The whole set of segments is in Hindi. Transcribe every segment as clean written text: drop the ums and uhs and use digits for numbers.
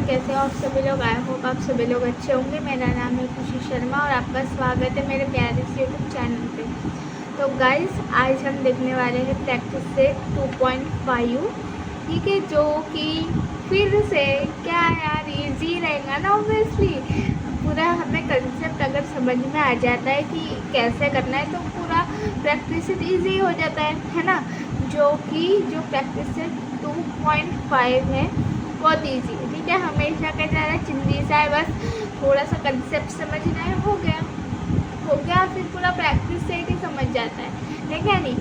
कैसे हो आप सभी लोग। आई होप आप सभी लोग अच्छे होंगे। मेरा नाम है खुशी शर्मा और आपका स्वागत है मेरे प्यारे से यूट्यूब चैनल पे। तो गाइस आज हम देखने वाले हैं प्रैक्टिस सेट 2.5, ठीक है, जो कि फिर से क्या यार इजी रहेगा ना। ऑब्वियसली पूरा हमें कंसेप्ट अगर समझ में आ जाता है कि कैसे करना है तो पूरा प्रैक्टिस सेट ईजी हो जाता है ना। जो प्रैक्टिस सेट 2.5 है बहुत ईजी है, ठीक है। हमेशा का ज़्यादा चिंदी सा है, बस थोड़ा सा कंसेप्ट समझना है, हो गया फिर पूरा प्रैक्टिस सेट ही समझ जाता है क्या नहीं।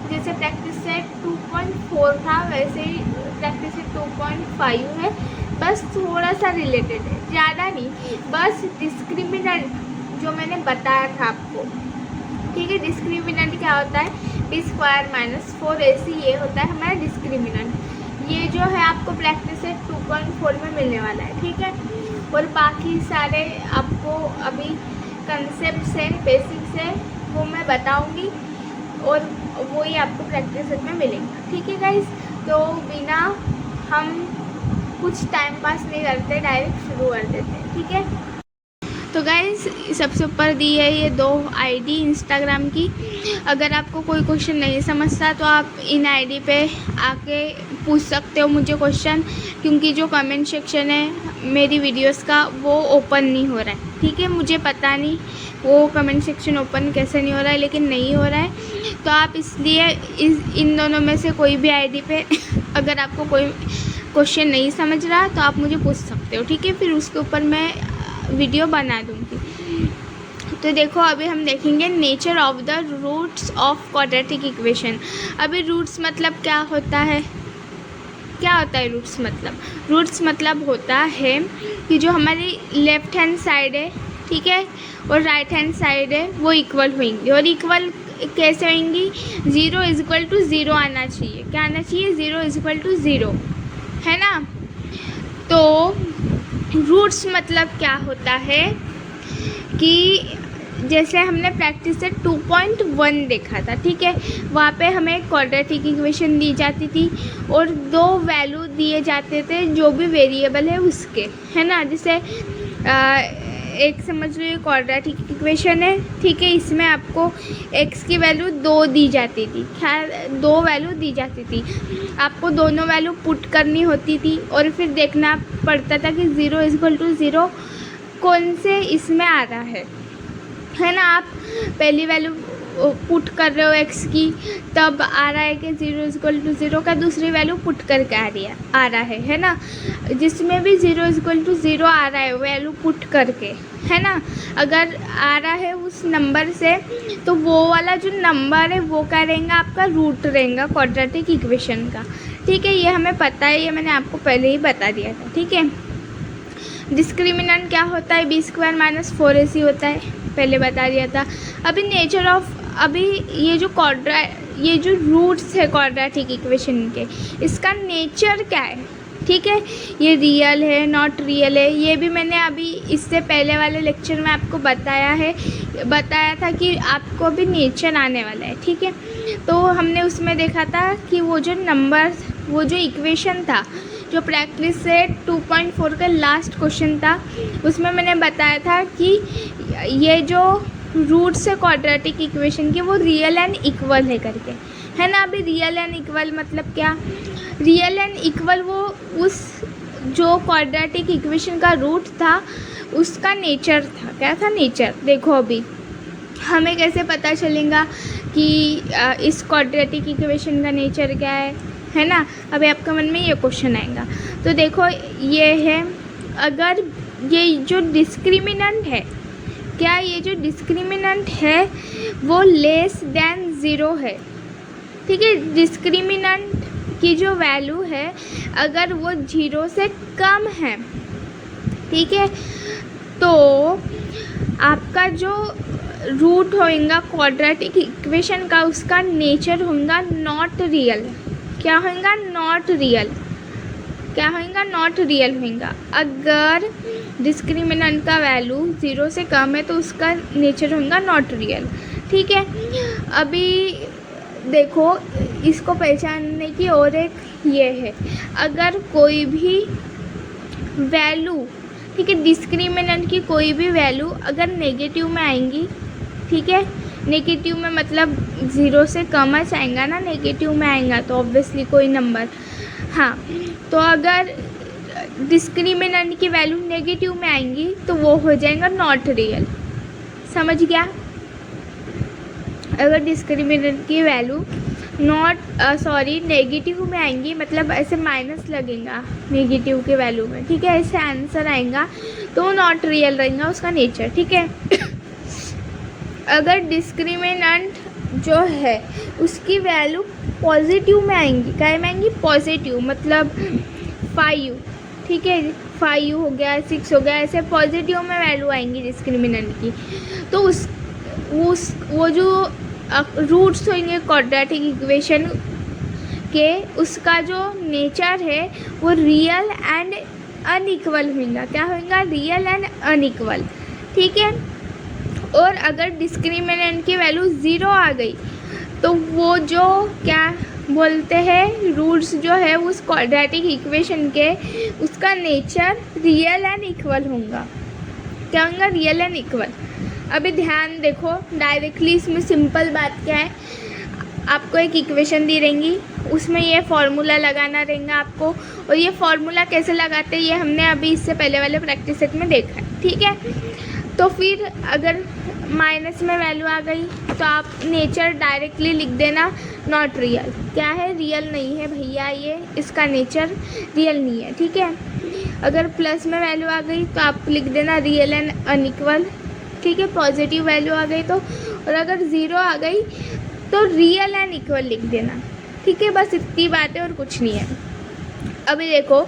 जैसे प्रैक्टिस सेट 2.4 था वैसे ही प्रैक्टिस सेट 2.5 है, बस थोड़ा सा रिलेटेड है, ज़्यादा नहीं। बस डिस्क्रिमिनेंट जो मैंने बताया था आपको, ठीक है। डिस्क्रिमिनेंट क्या होता है, b² - 4ac ये होता है हमारा डिस्क्रिमिनेंट। ये जो है आपको प्रैक्टिस सेट 2.4 में मिलने वाला है, ठीक है। और बाकी सारे आपको अभी कंसेप्ट से बेसिक से वो मैं बताऊंगी और वो ही आपको प्रैक्टिस सेट में मिलेंगे, ठीक है गाइस। तो बिना हम कुछ टाइम पास नहीं करते, डायरेक्ट शुरू कर देते हैं, ठीक है। तो गाइस सबसे ऊपर दी है ये 2 आईडी इंस्टाग्राम की। अगर आपको कोई क्वेश्चन नहीं समझता तो आप इन आईडी पे आके पूछ सकते हो मुझे क्वेश्चन, क्योंकि जो कमेंट सेक्शन है मेरी वीडियोस का वो ओपन नहीं हो रहा है, ठीक है। मुझे पता नहीं वो कमेंट सेक्शन ओपन कैसे नहीं हो रहा है, लेकिन नहीं हो रहा है। तो आप इसलिए इन दोनों में से कोई भी आईडी पे अगर आपको कोई क्वेश्चन नहीं समझ रहा तो आप मुझे पूछ सकते हो, ठीक है। फिर उसके ऊपर मैं वीडियो बना दूंगी। तो देखो अभी हम देखेंगे nature of the roots of quadratic equation. अभी रूट्स मतलब क्या होता है, रूट्स मतलब होता है कि जो हमारी लेफ्ट हैंड साइड है, ठीक है, और राइट हैंड साइड है वो इक्वल होंगी। और इक्वल कैसे होंगी, 0 = 0 आना चाहिए। क्या आना चाहिए, 0 = 0, है ना। तो रूट्स मतलब क्या होता है कि जैसे हमने प्रैक्टिस से 2.1 देखा था, ठीक है। वहाँ पे हमें क्वाड्रेटिक इक्वेशन दी जाती थी और 2 वैल्यू दिए जाते थे जो भी वेरिएबल है उसके, है ना। जैसे एक समझ लो ये क्वाड्रेटिक इक्वेशन है, ठीक है। इसमें आपको x की वैल्यू 2 दी जाती थी, खैर 2 वैल्यू दी जाती थी। आपको दोनों वैल्यू पुट करनी होती थी और फिर देखना पड़ता था कि 0 = 0 कौन से इसमें आ रहा है ना। आप पहली वैल्यू पुट कर रहे हो x की, तब आ रहा है कि 0 = 0 का दूसरी वैल्यू पुट करके आ रहा है ना। जिसमें भी 0 = 0 आ रहा है वैल्यू पुट करके, है ना, अगर आ रहा है उस नंबर से तो वो वाला जो नंबर है वो क्या रहेगा, आपका रूट रहेगा क्वाड्रेटिक इक्वेशन का, ठीक है। ये हमें पता है, ये मैंने आपको पहले ही बता दिया था, ठीक है। डिस्क्रिमिनेंट क्या होता है, b² - 4ac होता है, पहले बता दिया था। अभी नेचर ऑफ, अभी ये जो रूट्स है क्वाड्रेटिक इक्वेशन के, इसका नेचर क्या है, ठीक है। ये रियल है, नॉट रियल है, ये भी मैंने अभी इससे पहले वाले लेक्चर में आपको बताया था कि आपको अभी नेचर आने वाला है, ठीक है। तो हमने उसमें देखा था कि वो जो इक्वेशन था, जो प्रैक्टिस से 2.4 का लास्ट क्वेश्चन था, उसमें मैंने बताया था कि ये जो रूट्स है क्वाड्रेटिक इक्वेशन के वो रियल एंड इक्वल है करके, है ना। अभी रियल एंड इक्वल मतलब क्या, रियल एंड इक्वल वो उस जो क्वाड्रेटिक इक्वेशन का रूट था उसका नेचर था। क्या था नेचर, देखो अभी हमें कैसे पता चलेगा कि इस क्वाड्रेटिक इक्वेशन का नेचर क्या है ना। अभी आपके मन में ये क्वेश्चन आएगा। तो देखो ये है, अगर ये जो डिस्क्रिमिनेंट है, क्या ये जो डिस्क्रिमिनेंट है वो लेस देन 0 है, ठीक है। डिस्क्रिमिनेंट की जो वैल्यू है अगर वो 0 से कम है, ठीक है, तो आपका जो रूट होगा क्वाड्रेटिक इक्वेशन का उसका नेचर होगा नॉट रियल। क्या होगा, नॉट रियल। क्या होगा, नॉट रियल होगा। अगर डिस्क्रिमिनेंट का वैल्यू 0 से कम है तो उसका नेचर होगा नॉट रियल, ठीक है। अभी देखो इसको पहचानने की और एक ये है, अगर कोई भी वैल्यू, ठीक है, डिस्क्रिमिनेंट की कोई भी वैल्यू अगर नेगेटिव में आएंगी, ठीक है, नेगेटिव में मतलब 0 से कम आएगा ना, नेगेटिव में आएगा तो ऑब्वियसली कोई नंबर, हाँ, तो अगर डिस्क्रिमिनेंट की वैल्यू नेगेटिव में आएंगी तो वो हो जाएगा नॉट रियल। समझ गया? अगर डिस्क्रिमिनेंट की वैल्यू नेगेटिव में आएंगी, मतलब ऐसे माइनस लगेगा नेगेटिव के वैल्यू में, ठीक है, ऐसे आंसर आएगा तो नॉट रियल रहेगा उसका नेचर, ठीक है। अगर डिस्क्रिमिनेंट जो है उसकी वैल्यू पॉजिटिव में आएंगी, क्या में आएंगी? पॉजिटिव, मतलब 5, ठीक है, 5 हो गया, 6 हो गया, ऐसे पॉजिटिव में वैल्यू आएंगी डिस्क्रिमिनेंट की, तो वो जो रूट्स होंगे क्वाड्रेटिक इक्वेशन के, उसका जो नेचर है वो रियल एंड अनइक्वल होगा। क्या होगा? रियल एंड अनइक्वल, ठीक है। और अगर डिस्क्रिमिनेंट की वैल्यू 0 आ गई तो वो जो क्या बोलते हैं रूट्स जो है उस क्वाड्रेटिक इक्वेशन के, उसका नेचर रियल एंड इक्वल होगा। क्या होगा? Real and equal. अभी ध्यान देखो, डायरेक्टली इसमें सिंपल बात क्या है, आपको एक इक्वेशन दी रहेंगी, उसमें ये फार्मूला लगाना रहेगा आपको, और ये फार्मूला कैसे लगाते हैं ये हमने अभी इससे पहले वाले प्रैक्टिस सेट में देखा है, ठीक है। तो फिर अगर माइनस में वैल्यू आ गई तो आप नेचर डायरेक्टली लिख देना नॉट रियल। क्या है? रियल नहीं है भैया, ये इसका नेचर रियल नहीं है, ठीक है। अगर प्लस में वैल्यू आ गई तो आप लिख देना रियल एंड अनइक्वल, ठीक है, पॉजिटिव वैल्यू आ गई तो, और अगर 0 आ गई तो रियल एंड इक्वल लिख देना, ठीक है। बस इतनी बात है और कुछ नहीं है। अभी देखो,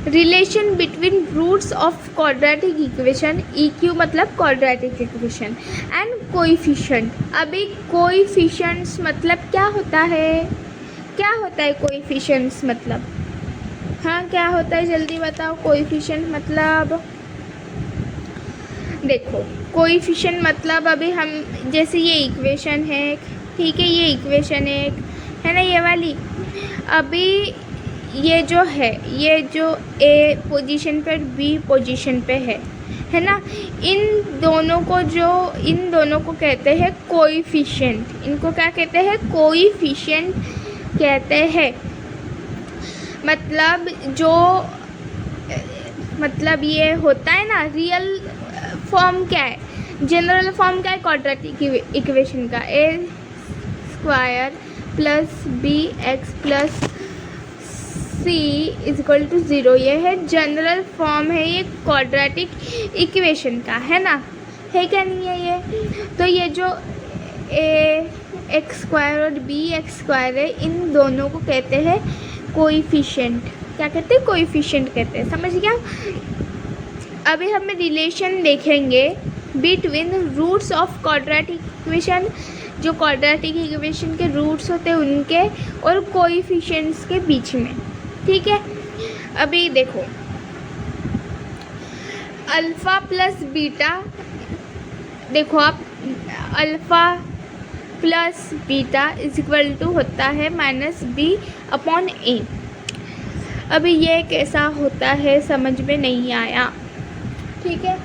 relation between roots of quadratic equation, EQ मतलब क्वाड्रेटिक इक्वेशन, एंड कोएफिशिएंट। अभी कोएफिशिएंट्स मतलब क्या होता है? क्या होता है कोएफिशिएंट्स मतलब? हाँ, क्या होता है जल्दी बताओ। कोएफिशिएंट मतलब देखो, कोएफिशिएंट मतलब अभी हम जैसे ये इक्वेशन है, ठीक है, ये इक्वेशन है ना, ये वाली, अभी ये जो है, ये जो A पोजीशन पर B पोजीशन पे है ना, इन दोनों को कहते हैं कोएफिशिएंट। इनको क्या कहते हैं? कोएफिशिएंट कहते हैं। मतलब ये होता है ना, रियल फॉर्म क्या है, जनरल फॉर्म क्या है क्वाड्रेटिक इक्वेशन का? A² + bx + c = 0, ये है जनरल फॉर्म है ये क्वाड्रेटिक इक्वेशन का, है ना, है क्या नहीं है ये? तो ये जो ax² और bx² है, इन दोनों को कहते हैं कोएफिशिएंट। क्या कहते हैं? कोएफिशिएंट कहते हैं। समझ गया? अभी हम रिलेशन देखेंगे between roots of quadratic equation, जो क्वाड्रेटिक इक्वेशन के रूट्स होते हैं उनके, और कोएफिशिएंट्स के बीच में, ठीक है। अभी देखो, अल्फ़ा प्लस बीटा, देखो आप, अल्फ़ा प्लस बीटा = होता है -b/a। अभी ये कैसा होता है समझ में नहीं आया, ठीक है।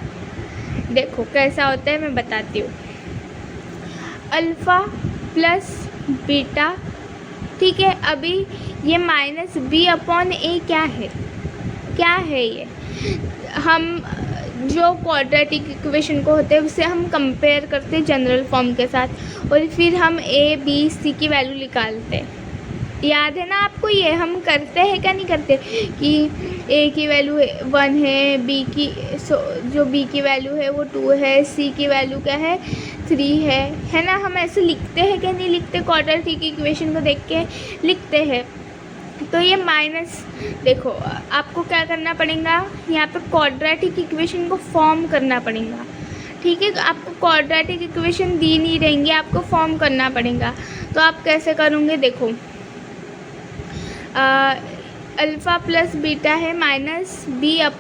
देखो कैसा होता है मैं बताती हूँ। अल्फ़ा प्लस बीटा, ठीक है। अभी ये -b/a क्या है ये? हम जो क्वाड्रेटिक इक्वेशन को होते हैं उससे हम कंपेयर करते हैं जनरल फॉर्म के साथ, और फिर हम A, B, C की वैल्यू निकालते हैं। याद है ना आपको? ये हम करते हैं क्या नहीं करते, कि A की वैल्यू 1 है, जो B की वैल्यू है वो 2 है, C की वैल्यू क्या है 3 है ना। हम ऐसे लिखते हैं क्या नहीं लिखते? क्वाड्रेटिक इक्वेशन को देख के लिखते हैं। तो ये देखो, आपको क्या करना पड़ेगा, यहाँ पे क्वाड्रेटिक इक्वेशन को फॉर्म करना पड़ेगा, ठीक है। तो आपको क्वाड्रेटिक इक्वेशन दी नहीं रहेंगी, आपको फॉर्म करना पड़ेगा। तो आप कैसे करोगे? देखो, अल्फ़ा प्लस बीटा है -b/a,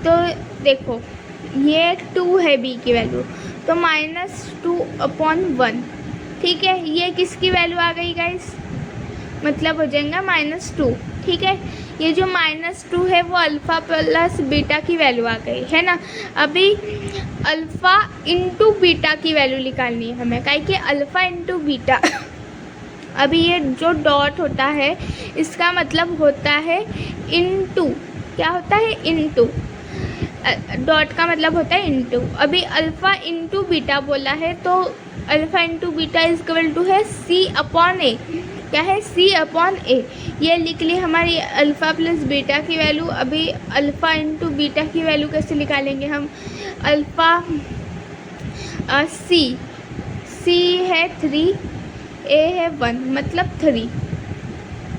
तो देखो ये 2 है B की वैल्यू, तो -2/1, ठीक है। ये किसकी वैल्यू आ गई गाइस? मतलब हो जाएगा -2, ठीक है। ये जो -2 है वो अल्फ़ा प्लस बीटा की वैल्यू आ गई है ना। अभी अल्फ़ा इंटू बीटा की वैल्यू निकालनी है हमें, काहे कि अल्फ़ा इंटू बीटा अभी ये जो डॉट होता है इसका मतलब होता है इनटू, क्या होता है इनटू, डॉट का मतलब होता है इनटू। अभी अल्फ़ा इंटू बीटा बोला है तो alpha into beta is equal to है सी अपॉन ए, क्या है सी अपॉन ए। ये लिख ली हमारी अल्फ़ा प्लस बीटा की वैल्यू। अभी अल्फ़ा इंटू बीटा की वैल्यू कैसे निकालेंगे हम, अल्फ़ा सी है 3, ए है 1 मतलब 3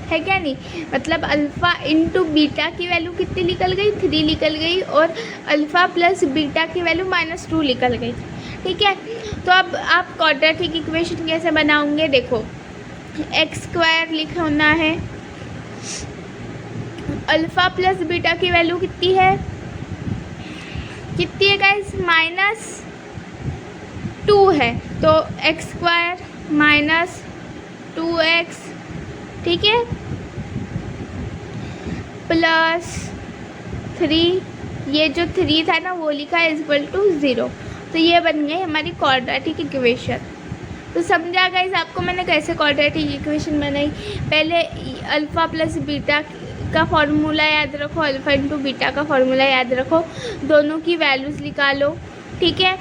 है क्या नहीं, मतलब अल्फ़ा इंटू बीटा की वैल्यू कितनी निकल गई 3 निकल गई, और अल्फ़ा प्लस बीटा की वैल्यू -2 निकल गई। ठीक है, तो अब आप क्वाड्रेटिक इक्वेशन कैसे बनाओगे, देखो x² लिखना है, अल्फ़ा प्लस बीटा की वैल्यू कितनी है गाइस, -2 है, तो x² -2x, ठीक है, प्लस 3, ये जो 3 था ना वो लिखा है इक्वल टू 0। तो ये बन गई हमारी क्वाड्रेटिक इक्वेशन। तो समझा गाइस आपको मैंने कैसे क्वाड्रेटिक इक्वेशन बनाई। पहले अल्फ़ा प्लस बीटा का फॉर्मूला याद रखो, अल्फ़ा इंटू बीटा का फॉर्मूला याद रखो, दोनों की वैल्यूज़ निकालो, ठीक है,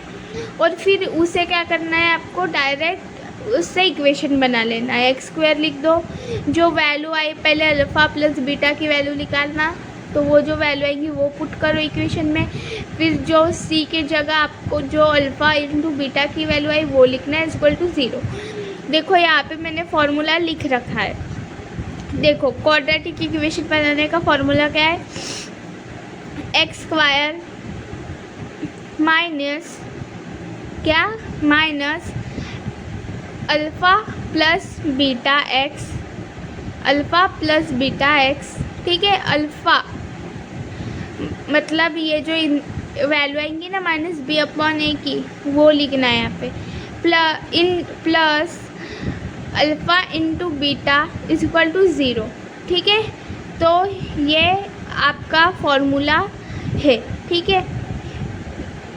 और फिर उसे क्या करना है आपको, डायरेक्ट उससे इक्वेशन बना लेना है। x² लिख दो, जो वैल्यू आई पहले अल्फ़ा प्लस बीटा की वैल्यू निकालना, तो वो जो वैल्यू आएगी वो पुट करो इक्वेशन में, फिर जो c के जगह आपको जो अल्फ़ा इंटू बीटा की वैल्यू आई वो लिखना है इक्वल टू 0। देखो यहाँ पे मैंने फॉर्मूला लिख रखा है, देखो क्वाड्रेटिक इक्वेशन बनाने का फॉर्मूला क्या है, x² माइनस क्या, minus alpha plus beta x, alpha plus beta x, ठीक है, अल्फ़ा मतलब ये जो वैल्यू आएंगी ना -b/a की वो लिखना है यहाँ पे, plus alpha into beta is equal to 0, ठीक है। तो ये आपका फॉर्मूला है, ठीक है,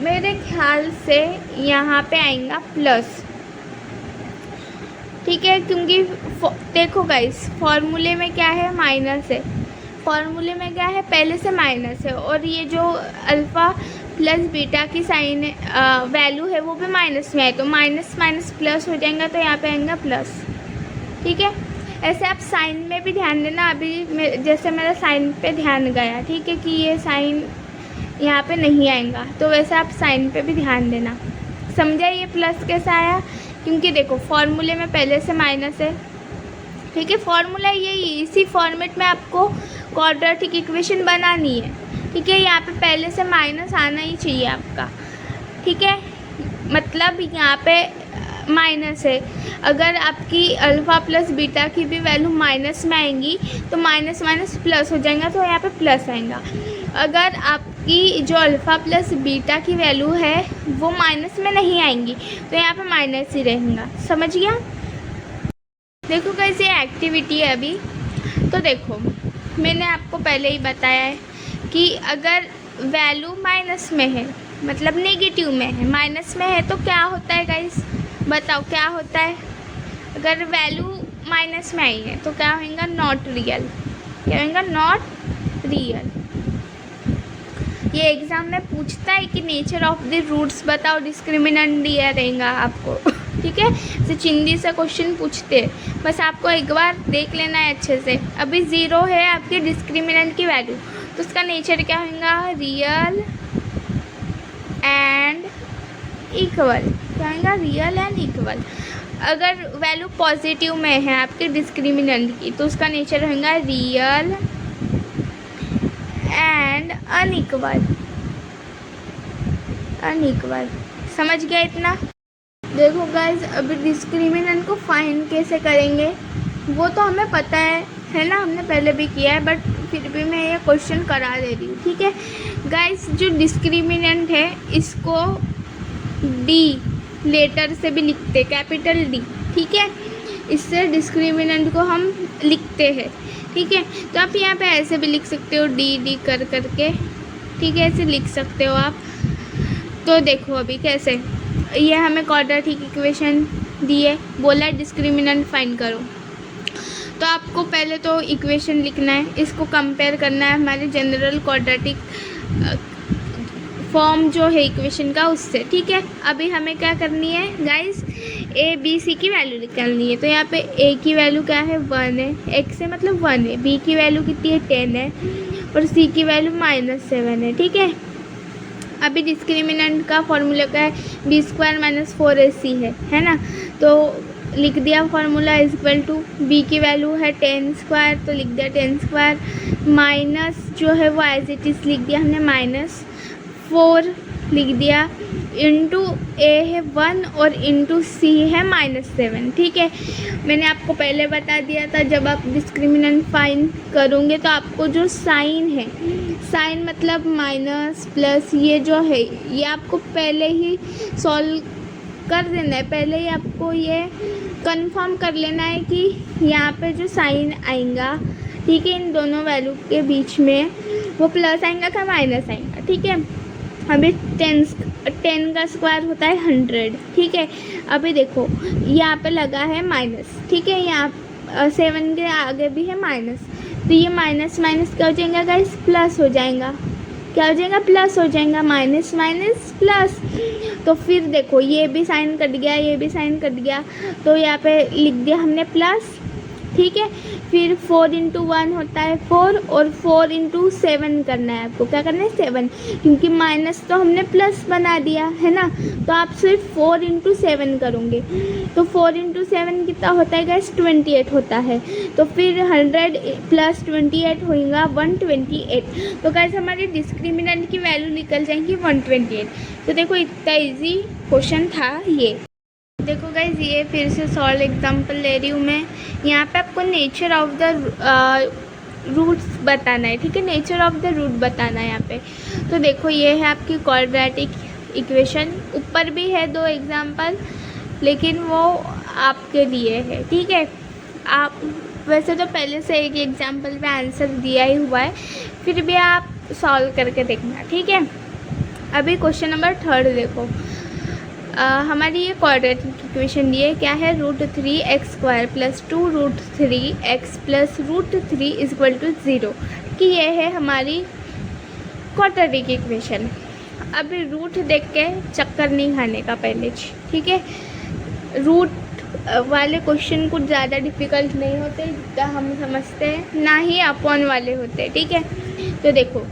मेरे ख्याल से यहाँ पे आएगा प्लस, ठीक है, क्योंकि देखो गाइस फॉर्मूले में क्या है, माइनस है, फॉर्मूले में क्या है पहले से माइनस है, और ये जो अल्फ़ा प्लस बीटा की साइन वैल्यू है वो भी माइनस में है, तो माइनस माइनस प्लस हो जाएगा, तो यहाँ पे आएगा प्लस, ठीक है। ऐसे आप साइन में भी ध्यान देना, अभी जैसे मेरा साइन पे ध्यान गया, ठीक है, कि ये साइन यहाँ पे नहीं आएगा, तो वैसे आप साइन पे भी ध्यान देना। समझा ये प्लस कैसा आया, क्योंकि देखो फॉर्मूले में पहले से माइनस है, ठीक है, फॉर्मूला यही, इसी फॉर्मेट में आपको क्वाड्रेटिक इक्वेशन बनानी है, ठीक है। यहाँ पे पहले से माइनस आना ही चाहिए आपका, ठीक है, मतलब यहाँ पे माइनस है, अगर आपकी अल्फ़ा प्लस बीटा की भी वैल्यू माइनस में आएंगी तो माइनस माइनस प्लस हो जाएगा, तो यहाँ पे प्लस आएगा। अगर आपकी जो अल्फ़ा प्लस बीटा की वैल्यू है वो माइनस में नहीं आएंगी तो यहाँ पे माइनस ही रहेगा, समझ गया। देखो कैसे एक्टिविटी है अभी, तो देखो मैंने आपको पहले ही बताया है कि अगर वैल्यू माइनस में है मतलब नेगेटिव में है, माइनस में है तो क्या होता है गाइस, बताओ क्या होता है। अगर वैल्यू माइनस में आई है तो क्या होगा, नॉट रियल, क्या होगा, नॉट रियल। ये एग्ज़ाम में पूछता है कि नेचर ऑफ द रूट्स बताओ, डिस्क्रिमिनेंट दिया रहेगा आपको, ठीक है, जैसे चिंदी से क्वेश्चन पूछते हैं, बस आपको एक बार देख लेना है अच्छे से। अभी 0 है आपके डिस्क्रिमिनेंट की वैल्यू, तो उसका नेचर क्या होगा, रियल एंड इक्वल, क्या होगा, रियल एंड इक्वल। अगर वैल्यू पॉजिटिव में है आपके डिस्क्रिमिनेंट की तो उसका नेचर होगा रियल एंड अनइक्वल, अनइक्वल। समझ गया इतना। देखो गाइज अभी डिस्क्रिमिनेंट को फाइंड कैसे करेंगे वो तो हमें पता है ना, हमने पहले भी किया है, बट फिर भी मैं ये क्वेश्चन करा दे रही हूँ, ठीक है गाइज। जो डिस्क्रिमिनेंट है इसको डी लेटर से भी लिखते, कैपिटल डी, ठीक है, इससे डिस्क्रिमिनेंट को हम लिखते हैं। ठीक है। तो आप यहाँ पे ऐसे भी लिख सकते हो डी कर करके, ठीक है, ऐसे लिख सकते हो आप। तो देखो अभी कैसे, ये हमें क्वाड्रेटिक इक्वेशन दी है, बोला डिस्क्रिमिनेंट फाइंड करो। तो आपको पहले तो इक्वेशन लिखना है, इसको कंपेयर करना है हमारे जनरल क्वाड्रेटिक फॉर्म जो है इक्वेशन का उससे, ठीक है। अभी हमें क्या करनी है गाइस, ए बी सी की वैल्यू निकालनी है। तो यहाँ पे ए की वैल्यू क्या है 1 है, एक्स से मतलब 1 है, बी की वैल्यू कितनी है 10 है, और सी की वैल्यू -7 है, ठीक है। अभी डिस्क्रिमिनेंट का फॉर्मूला क्या है, b² - 4ac है ना। तो लिख दिया formula is equal to, b की वैल्यू है 10² तो लिख दिया 10², माइनस जो है वो एज इट इज़ लिख दिया हमने -4 लिख दिया, इंटू ए है 1 और इंटू सी है -7, ठीक है। मैंने आपको पहले बता दिया था जब आप डिस्क्रिमिनेंट फाइंड करोगे तो आपको जो साइन है, साइन मतलब माइनस प्लस, ये जो है ये आपको पहले ही सॉल्व कर देना है, पहले ही आपको ये कंफर्म कर लेना है कि यहाँ पे जो साइन आएगा, ठीक है, इन दोनों वैल्यू के बीच में वो प्लस आएगा क्या माइनस आएगा, ठीक है। अभी 10 का स्क्वायर होता है 100, ठीक है। अभी देखो यहाँ पे लगा है माइनस, ठीक है, यहाँ 7 के आगे भी है माइनस, तो ये माइनस माइनस क्या हो जाएगा गाइस, प्लस हो जाएगा, क्या हो जाएगा, प्लस हो जाएगा, माइनस माइनस प्लस। तो फिर देखो ये भी साइन कट गया, ये भी साइन कट गया, तो यहाँ पे लिख दिया हमने प्लस, ठीक है। फिर 4 × 1 होता है 4, और 4 × 7 करना है आपको, क्या करना है 7, क्योंकि माइनस तो हमने प्लस बना दिया है ना, तो आप सिर्फ 4 × 7 करोगे। तो 4 × 7 कितना होता है गाइस, 28 होता है। तो फिर 100 + 28 होगा 128। तो गाइस हमारे डिस्क्रिमिनेंट की वैल्यू निकल जाएंगी 128। तो देखो इतना ईजी क्वेश्चन था ये। देखो गाइज ये फिर से सॉल्व एग्जांपल ले रही हूँ मैं। यहाँ पे आपको नेचर ऑफ द रूट्स बताना है, ठीक है, नेचर ऑफ द रूट बताना है यहाँ पे। तो देखो ये है आपकी क्वाड्रेटिक इक्वेशन, ऊपर भी है 2 एग्जांपल, लेकिन वो आपके लिए है, ठीक है। आप वैसे तो पहले से एक एग्जांपल पे आंसर दिया ही हुआ है, फिर भी आप सॉल्व करके देखना, ठीक है। अभी क्वेश्चन नंबर 3 देखो, हमारी ये क्वाड्रेटिक इक्वेशन दी है, क्या है, √3x² + 2√3x + √3 = 0, कि ये है हमारी क्वाड्रेटिक इक्वेशन। अभी रूट देख के चक्कर नहीं खाने का पहले, ठीक है। रूट वाले क्वेश्चन कुछ ज़्यादा डिफ़िकल्ट नहीं होते जितना हम समझते हैं, ना ही अपॉन वाले होते, ठीक है। तो देखो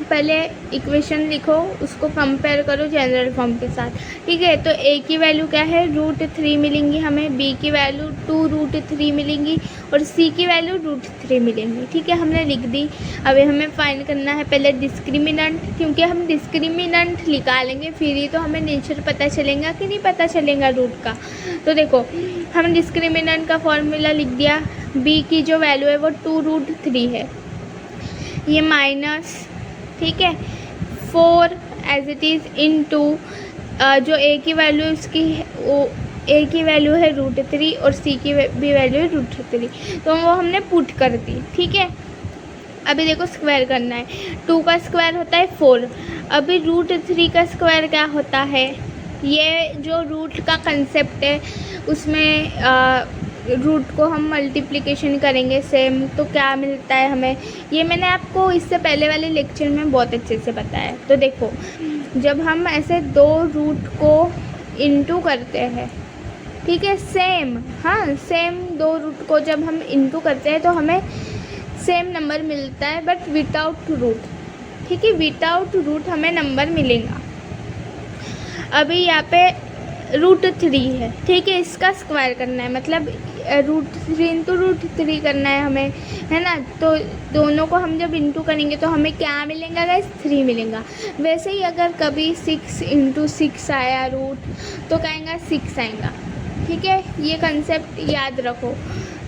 पहले इक्वेशन लिखो, उसको कंपेयर करो जनरल फॉर्म के साथ, ठीक है। तो ए की वैल्यू क्या है, √3 मिलेंगी हमें, बी की वैल्यू 2√3 मिलेंगी, और सी की वैल्यू √3 मिलेंगी, ठीक है, हमने लिख दी। अभी हमें फाइंड करना है पहले डिस्क्रिमिनेंट, क्योंकि हम डिस्क्रिमिनेंट निकालेंगे फिर ही तो हमें नेचर पता चलेगा कि नहीं पता चलेगा रूट का। तो देखो हम डिस्क्रिमिनेंट का फॉर्मूला लिख दिया, बी की जो वैल्यू है वो 2√3 है, ये माइनस, ठीक है, 4 एज इट इज़ इनटू जो ए की वैल्यू उसकी वो ए की वैल्यू है √3 और सी की भी वैल्यू है √3, तो वो हमने पुट कर दी, ठीक है। अभी देखो स्क्वायर करना है, 2 का स्क्वायर होता है 4, अभी √3 का स्क्वायर क्या होता है, ये जो रूट का कंसेप्ट है उसमें रूट को हम मल्टीप्लिकेशन करेंगे सेम, तो क्या मिलता है हमें, ये मैंने आपको इससे पहले वाले लेक्चर में बहुत अच्छे से बताया। तो देखो जब हम ऐसे 2 रूट को इंटू करते हैं, ठीक है, सेम, हाँ सेम 2 रूट को जब हम इंटू करते हैं तो हमें सेम नंबर मिलता है, बट विदाउट रूट, ठीक है, विदाउट रूट हमें नंबर मिलेगा। अभी यहाँ पे √3 है, ठीक है, इसका स्क्वायर करना है, मतलब √3 × √3 करना है हमें, है ना। तो दोनों को हम जब इंटू करेंगे तो हमें क्या मिलेगा गाइस, 3 मिलेगा। वैसे ही अगर कभी 6 × 6 आया रूट तो कहेंगे 6 आएगा, ठीक है, ये कंसेप्ट याद रखो।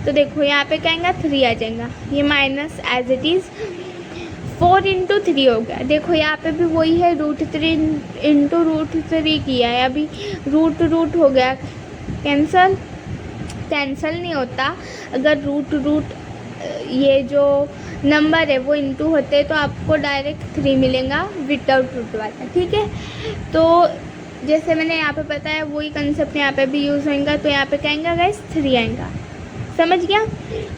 तो देखो यहाँ पे कहेंगे 3 आ जाएगा, ये माइनस एज इट इज़ 4 × 3 हो गया। देखो यहाँ पे भी वही है, √3 × √3 किया है, अभी रूट हो गया, कैंसल नहीं होता, अगर रूट ये जो नंबर है वो इंटू होते हैं तो आपको डायरेक्ट 3 मिलेगा विदाउट रूट वाला, ठीक है। तो जैसे मैंने यहाँ पे बताया वही कंसेप्ट यहाँ पे भी यूज़ होगा, तो यहाँ पे क्या आएगा गाइस 3 आएगा, समझ गया।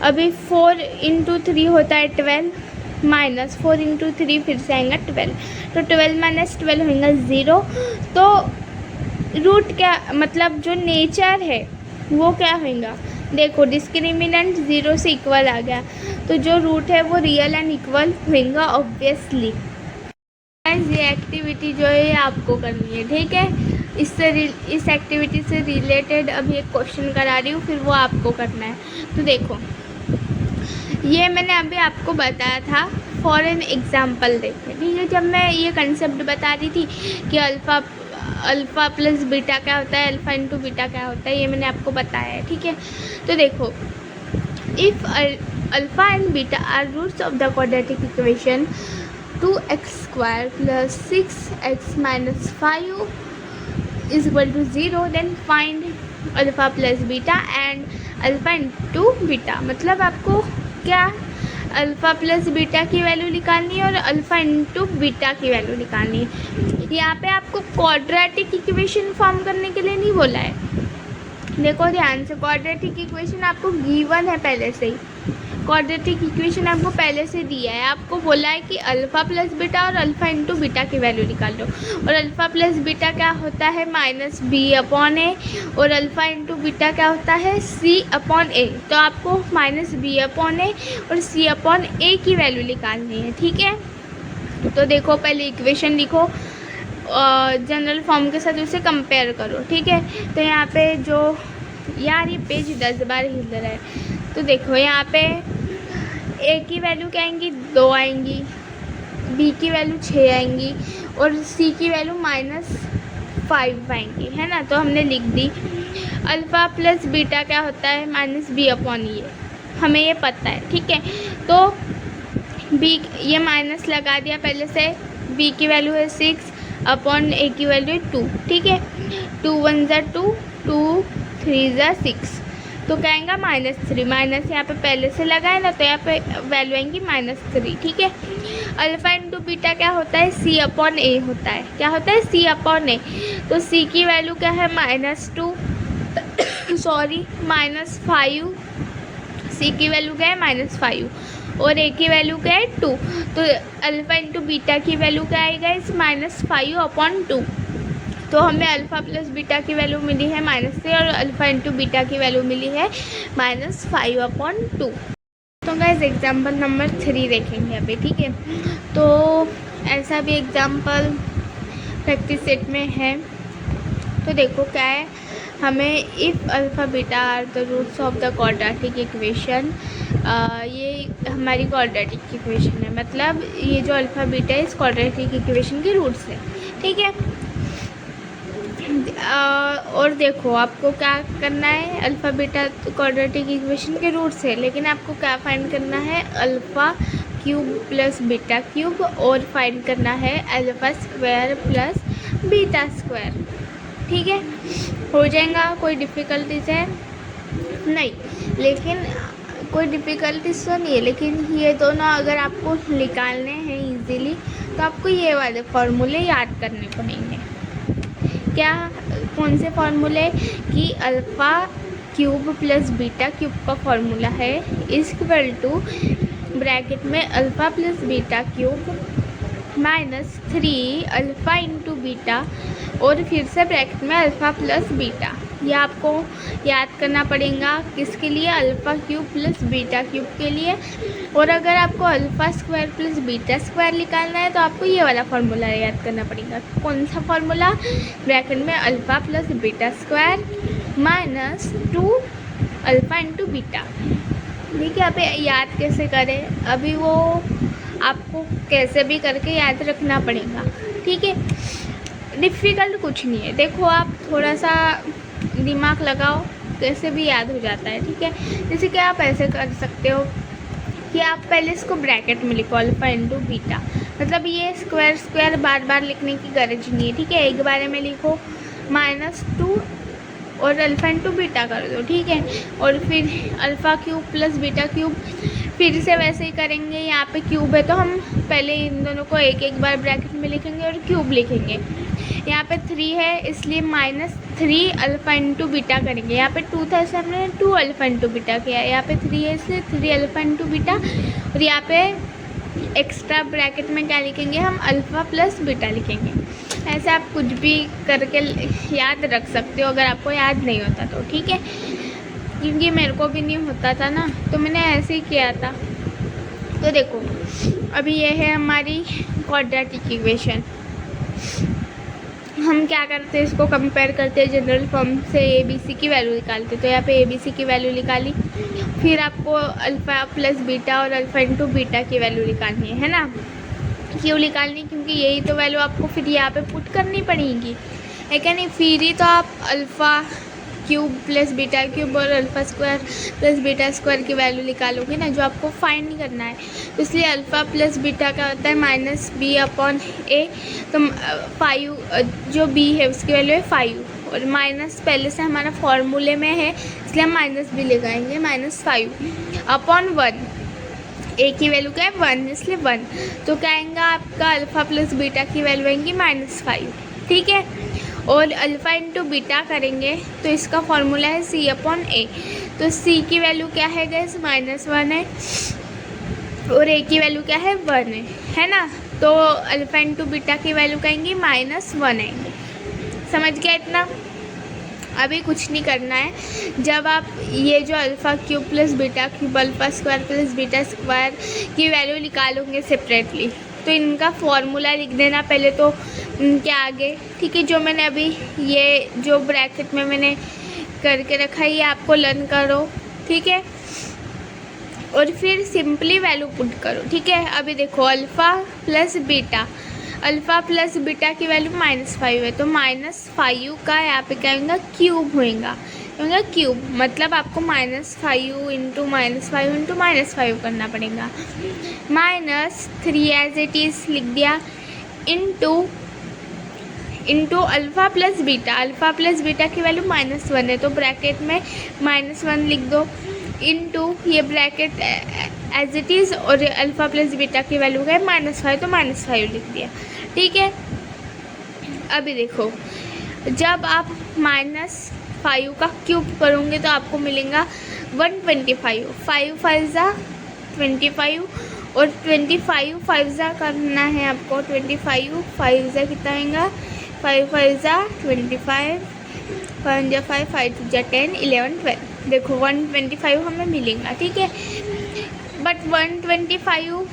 अभी 4 इंटू 3 होता है 12, माइनस 4 इंटू 3 फिर से आएगा 12, तो 12 माइनस 12 होगा 0। तो रूट क्या मतलब जो नेचर है वो क्या होगा, देखो डिस्क्रिमिनेंट 0 से इक्वल आ गया, तो जो रूट है वो रियल एंड इक्वल होगा ऑब्वियसली। ये एक्टिविटी जो है आपको करनी है, ठीक है। इस एक्टिविटी से रिलेटेड अभी एक क्वेश्चन करा रही हूँ, फिर वो आपको करना है। तो देखो ये मैंने अभी आपको बताया था फॉर एन एग्जाम्पल देखे, ठीक है। जब मैं ये कंसेप्ट बता रही थी कि अल्फ़ा प्लस बीटा क्या होता है, अल्फ़ा इंटू बीटा क्या होता है, ये मैंने आपको बताया है, ठीक है। तो देखो if alpha and beta are roots of the quadratic equation 2x² plus 6x minus 5 is equal to 0, then find alpha plus beta and alpha into beta. मतलब आपको क्या अल्फ़ा प्लस बीटा की वैल्यू निकालनी है और अल्फ़ा इंटू बीटा की वैल्यू निकालनी है। यहाँ पे आपको क्वाड्रेटिक इक्वेशन फॉर्म करने के लिए नहीं बोला है, देखो ध्यान से, क्वाड्रेटिक इक्वेशन आपको गिवन है पहले से ही, क्वाड्रेटिक इक्वेशन आपको पहले से दिया है, आपको बोला है कि अल्फ़ा प्लस बीटा और अल्फ़ा इंटू बीटा की वैल्यू निकाल लो। और अल्फ़ा प्लस बीटा क्या होता है -b/a, और अल्फ़ा इंटू बीटा क्या होता है c/a। तो आपको -b/a और c/a की वैल्यू निकालनी है, ठीक है। तो देखो पहले इक्वेशन लिखो, जनरल फॉर्म के साथ उसे कंपेयर करो, ठीक है। तो यहाँ पे जो यार ये पेज 10 बार हिल रहा है, तो देखो यहाँ पे ए की वैल्यू क्या आएंगी 2 आएंगी, बी की वैल्यू 6 आएंगी और सी की वैल्यू -5 आएंगी, है ना। तो हमने लिख दी। अल्फ़ा प्लस बीटा क्या होता है -b/a, हमें ये पता है, ठीक है। तो बी ये माइनस लगा दिया पहले से, बी की वैल्यू है 6 अपॉन ए की वैल्यू है 2, ठीक है। 2 1 ज़ा 2, 2 3 ज़ा 6, तो क्या आएगा -3, माइनस यहाँ पे पहले से लगा है ना, तो यहाँ पे वैल्यू आएंगी -3, ठीक है। अल्फ़ा इंटू बीटा क्या होता है c/a होता है, क्या होता है c/a। तो c की वैल्यू क्या है -2 सॉरी -5, c की वैल्यू क्या है -5 और a की वैल्यू क्या है 2, तो अल्फ़ा इंटू बीटा की वैल्यू क्या आएगा इस -5/2। तो हमें अल्फ़ा प्लस बीटा की वैल्यू मिली है -3 और अल्फ़ा इंटू बीटा की वैल्यू मिली है -5/2। तो गाइस एग्जाम्पल नंबर 3 देखेंगे अभी, ठीक है। तो ऐसा भी एग्जाम्पल प्रैक्टिस सेट में है। तो देखो क्या है, हमें if alpha beta are the roots of the quadratic equation, ये हमारी क्वाड्रेटिक इक्वेशन है, मतलब ये जो अल्फ़ा बीटा है इस क्वाड्रेटिक इक्वेशन के रूट्स है, ठीक है। और देखो आपको क्या करना है, अल्फ़ा बीटा क्वाड्रेटिक इक्वेशन के रूट्स है, लेकिन आपको क्या फाइंड करना है alpha cube plus beta cube, और फाइंड करना है alpha square plus beta square, ठीक है। हो जाएगा, कोई डिफ़िकल्टीज है नहीं, लेकिन कोई डिफ़िकल्टीज तो नहीं है, लेकिन ये दोनों अगर आपको निकालने हैं इजीली तो आपको ये वाले फार्मूले याद करने पड़ेंगे। क्या, कौन से फार्मूले, कि alpha cube plus beta cube का फार्मूला है इक्वल टू ब्रैकेट में alpha plus beta cube -3 alpha into beta और फिर से ब्रैकेट में अल्फ़ा प्लस बीटा। यह आपको याद करना पड़ेगा किसके लिए, alpha cube plus beta cube के लिए। और अगर आपको alpha square plus beta square निकालना है तो आपको ये वाला फार्मूला याद करना पड़ेगा। कौन सा फार्मूला, ब्रैकेट में alpha plus beta square -2 alpha into beta. ठीक है, आप याद कैसे करें, अभी वो आपको कैसे भी करके याद रखना पड़ेगा, ठीक है। डिफ़िकल्ट कुछ नहीं है, देखो आप थोड़ा सा दिमाग लगाओ, कैसे भी याद हो जाता है, ठीक है। जैसे कि आप ऐसे कर सकते हो कि आप पहले इसको ब्रैकेट में लिखो अल्फ़ा इंटू बीटा, मतलब ये स्क्वायर स्क्वायर बार बार लिखने की गरज नहीं है, ठीक है। एक बारे में लिखो -2 और अल्फ़ा इंटू बीटा कर दो, ठीक है। और फिर alpha cube plus beta cube फिर से वैसे ही करेंगे। यहाँ पे क्यूब है तो हम पहले इन दोनों को एक एक बार ब्रैकेट में लिखेंगे और क्यूब लिखेंगे। यहाँ पे 3 है इसलिए -3 अल्फ़ा इंटू बीटा करेंगे। यहाँ पे 2 था इसलिए हमने 2 अल्फ़ा इंटू बीटा किया। यहाँ पे 3 है इसलिए 3 अल्फ़ा इंटू बीटा, और यहाँ पे एक्स्ट्रा ब्रैकेट में क्या लिखेंगे हम, अल्फ़ा प्लस बीटा लिखेंगे। ऐसे आप कुछ भी करके याद रख सकते हो अगर आपको याद नहीं होता तो, ठीक है। क्योंकि मेरे को भी नहीं होता था ना, तो मैंने ऐसे ही किया था। तो देखो अभी ये है हमारी क्वाड्रेटिक इक्वेशन। हम क्या करते हैं, इसको कंपेयर करते हैं जनरल फॉर्म से, ए बी सी की वैल्यू निकालते। तो यहाँ पे ए बी सी की वैल्यू निकाली, फिर आपको अल्फ़ा प्लस बीटा और अल्फ़ा इंटू बीटा की वैल्यू निकालनी है ना। क्यों निकालनी, क्योंकि यही तो वैल्यू आपको फिर यहाँ पे पुट करनी पड़ेगी, है क्या नहीं। फिर ही तो आप alpha cube plus beta cube और alpha square plus beta square की वैल्यू निकालोगे ना, जो आपको फाइंड करना है। तो इसलिए अल्फ़ा प्लस बीटा का होता है -b/a। तो 5 जो b है उसकी वैल्यू है 5, और माइनस पहले से हमारा फॉर्मूले में है इसलिए हम माइनस भी लगाएंगे, -5/1। a की वैल्यू क्या है 1, इसलिए 1। तो क्या आएगा आपका, अल्फ़ा प्लस बीटा की वैल्यू आएंगी -5, ठीक है। और अल्फ़ा इंटू बीटा करेंगे तो इसका फॉर्मूला है c/a। तो c की वैल्यू क्या है गैस, -1 है, और a की वैल्यू क्या है 1 है ना। तो अल्फ़ा इंटू बीटा की वैल्यू कहेंगी -1 आएंगे। समझ गया इतना। अभी कुछ नहीं करना है। जब आप ये जो alpha cube plus beta cube alpha square plus beta square की वैल्यू निकालोगे सेपरेटली, तो इनका फॉर्मूला लिख देना पहले तो इनके आगे, ठीक है। जो मैंने अभी ये जो ब्रैकेट में मैंने करके रखा है ये आपको लर्न करो, ठीक है। और फिर सिंपली वैल्यू पुट करो, ठीक है। अभी देखो अल्फ़ा प्लस बीटा की वैल्यू -5 है, तो -5 का यहाँ पे क्या होगा, क्यूब होएगा, क्यूब। मतलब आपको -5 इंटू -5 इंटू -5 करना पड़ेगा। -3 एज इट इज़ लिख दिया, इंटू अल्फ़ा प्लस बीटा की वैल्यू -1 है तो ब्रैकेट में -1 लिख दो, इंटू ये ब्रैकेट एज इट इज़, और अल्फ़ा प्लस बीटा की वैल्यू है -5 तो -5 लिख दिया, ठीक है। अभी देखो जब आप -5 का क्यूब करोगे तो आपको मिलेगा 125। 5 5 ज़ा 25, और 25 5 ज़ा करना है आपको। 25 5 ज़ा कितना आएगा, 5 5 ज़ा 25, 5 ज़ा 5, 5 ज़ा 10, 11 12। देखो 125 हमें मिलेगा, ठीक है। बट 125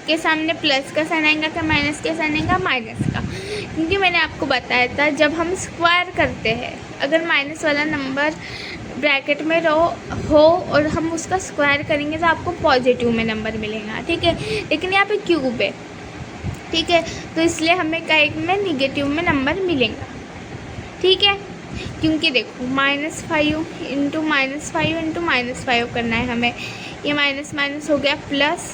के सामने प्लस का साइन आएगा क्या माइनस का साइन आएगा, माइनस का। क्योंकि मैंने आपको बताया था जब हम स्क्वायर करते हैं, अगर माइनस वाला नंबर ब्रैकेट में हो और हम उसका स्क्वायर करेंगे तो आपको पॉजिटिव में नंबर मिलेगा, ठीक है। लेकिन यहाँ पे क्यूब है, ठीक है, तो इसलिए हमें कहीं में निगेटिव में नंबर मिलेगा, ठीक है। क्योंकि देखो -5 इंटू -5 इंटू -5 करना है हमें। ये माइनस माइनस हो गया प्लस,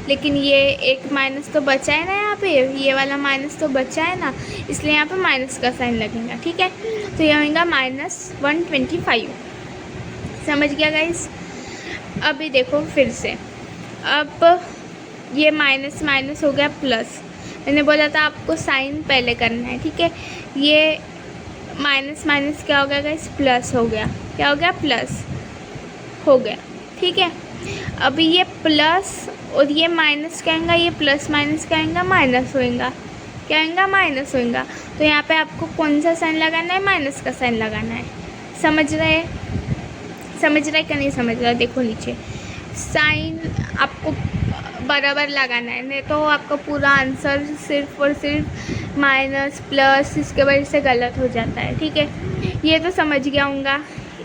लेकिन ये एक माइनस तो बचा है ना, यहाँ पे ये वाला माइनस तो बचा है ना, इसलिए यहाँ पे माइनस का साइन लगेगा, ठीक है। तो ये होगा -125। समझ गया गाइस। अभी देखो फिर से, अब ये माइनस माइनस हो गया प्लस। मैंने बोला था आपको साइन पहले करना है, ठीक है। ये माइनस माइनस क्या हो गया गाइस, प्लस हो गया। क्या हो गया, प्लस हो गया, ठीक है। अभी ये प्लस और ये माइनस क्या होगा, ये प्लस माइनस क्या होगा, माइनस होएगा। क्या होगा, माइनस होएगा। तो यहाँ पे आपको कौन सा साइन लगाना है, माइनस का साइन लगाना है। समझ रहे क्या नहीं समझ रहा, देखो नीचे साइन आपको बराबर लगाना है, नहीं तो आपका पूरा आंसर सिर्फ और सिर्फ माइनस प्लस इसके वजह से गलत हो जाता है, ठीक है। ये तो समझ गया होगा,